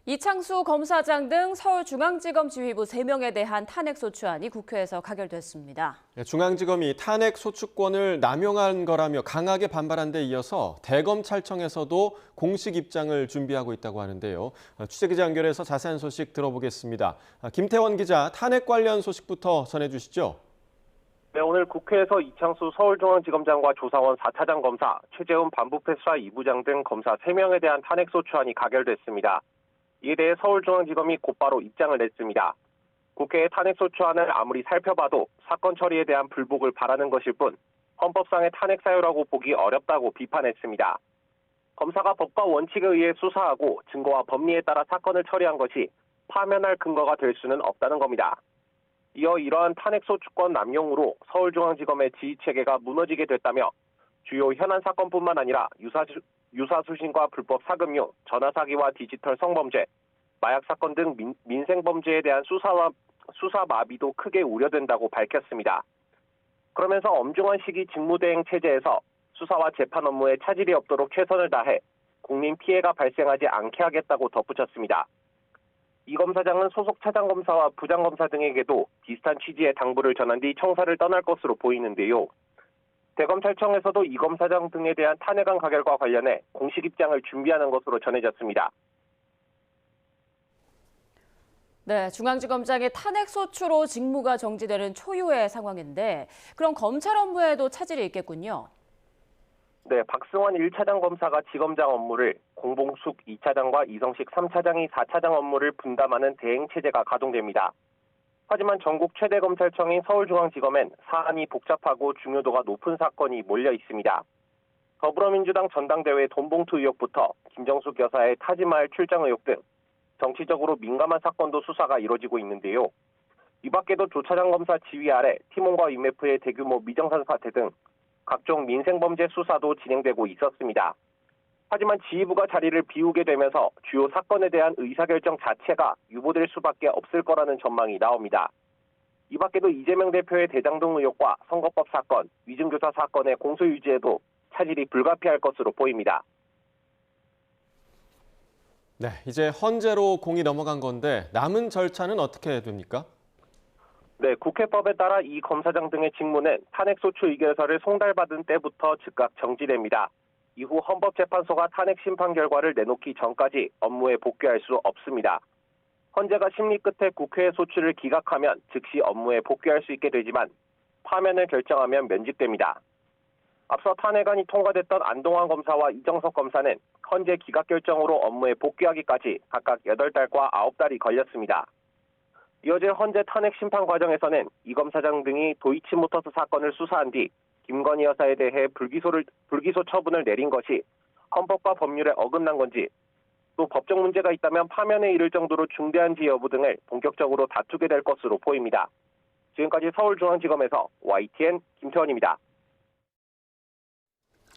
이창수 검사장 등 서울중앙지검 지휘부 3명에 대한 탄핵소추안이 국회에서 가결됐습니다. 중앙지검이 탄핵 소추권을 남용한 거라며 강하게 반발한 데 이어서 대검찰청에서도 공식 입장을 준비하고 있다고 하는데요. 취재기자 연결해서 자세한 소식 들어보겠습니다. 김태원 기자, 탄핵 관련 소식부터 전해주시죠. 네, 오늘 국회에서 이창수 서울중앙지검장과 조상원 4차장 검사, 최재훈 반부패 수사 2부장 등 검사 3명에 대한 탄핵소추안이 가결됐습니다. 이에 대해 서울중앙지검이 곧바로 입장을 냈습니다. 국회의 탄핵소추안을 아무리 살펴봐도 사건 처리에 대한 불복을 바라는 것일 뿐 헌법상의 탄핵 사유라고 보기 어렵다고 비판했습니다. 검사가 법과 원칙에 의해 수사하고 증거와 법리에 따라 사건을 처리한 것이 파면할 근거가 될 수는 없다는 겁니다. 이어 이러한 탄핵소추권 남용으로 서울중앙지검의 지휘체계가 무너지게 됐다며 주요 현안 사건뿐만 아니라 유사수신과 불법 사금융, 전화사기와 디지털 성범죄, 마약 사건 등 민생범죄에 대한 수사 마비도 크게 우려된다고 밝혔습니다. 그러면서 엄중한 시기 직무대행 체제에서 수사와 재판 업무에 차질이 없도록 최선을 다해 국민 피해가 발생하지 않게 하겠다고 덧붙였습니다. 이 검사장은 소속 차장검사와 부장검사 등에게도 비슷한 취지의 당부를 전한 뒤 청사를 떠날 것으로 보이는데요. 대검찰청에서도 이 검사장 등에 대한 탄핵안 가결과 관련해 공식 입장을 준비하는 것으로 전해졌습니다. 네, 중앙지검장의 탄핵소추로 직무가 정지되는 초유의 상황인데 그럼 검찰 업무에도 차질이 있겠군요. 네, 박승환 1차장 검사가 지검장 업무를, 공봉숙 2차장과 이성식 3차장이 4차장 업무를 분담하는 대행체제가 가동됩니다. 하지만 전국 최대 검찰청인 서울중앙지검엔 사안이 복잡하고 중요도가 높은 사건이 몰려 있습니다. 더불어민주당 전당대회 돈봉투 의혹부터 김정숙 여사의 타지마을 출장 의혹 등 정치적으로 민감한 사건도 수사가 이뤄지고 있는데요. 이 밖에도 조 차장 검사 지휘 아래 티몬과 IMF의 대규모 미정산 사태 등 각종 민생범죄 수사도 진행되고 있었습니다. 하지만 지휘부가 자리를 비우게 되면서 주요 사건에 대한 의사결정 자체가 유보될 수밖에 없을 거라는 전망이 나옵니다. 이 밖에도 이재명 대표의 대장동 의혹과 선거법 사건, 위증교사 사건의 공소유지에도 차질이 불가피할 것으로 보입니다. 네, 이제 헌재로 공이 넘어간 건데 남은 절차는 어떻게 됩니까? 네, 국회법에 따라 이 검사장 등의 직무는 탄핵소추 의결서를 송달받은 때부터 즉각 정지됩니다. 이후 헌법재판소가 탄핵 심판 결과를 내놓기 전까지 업무에 복귀할 수 없습니다. 헌재가 심리 끝에 국회의 소추를 기각하면 즉시 업무에 복귀할 수 있게 되지만 파면을 결정하면 면직됩니다. 앞서 탄핵안이 통과됐던 안동환 검사와 이정석 검사는 헌재 기각 결정으로 업무에 복귀하기까지 각각 8달과 9달이 걸렸습니다. 이어질 헌재 탄핵 심판 과정에서는 이 검사장 등이 도이치모터스 사건을 수사한 뒤 김건희 여사에 대해 불기소 처분을 내린 것이 헌법과 법률에 어긋난 건지, 또 법적 문제가 있다면 파면에 이를 정도로 중대한지 여부 등을 본격적으로 다투게 될 것으로 보입니다. 지금까지 서울중앙지검에서 YTN 김태원입니다.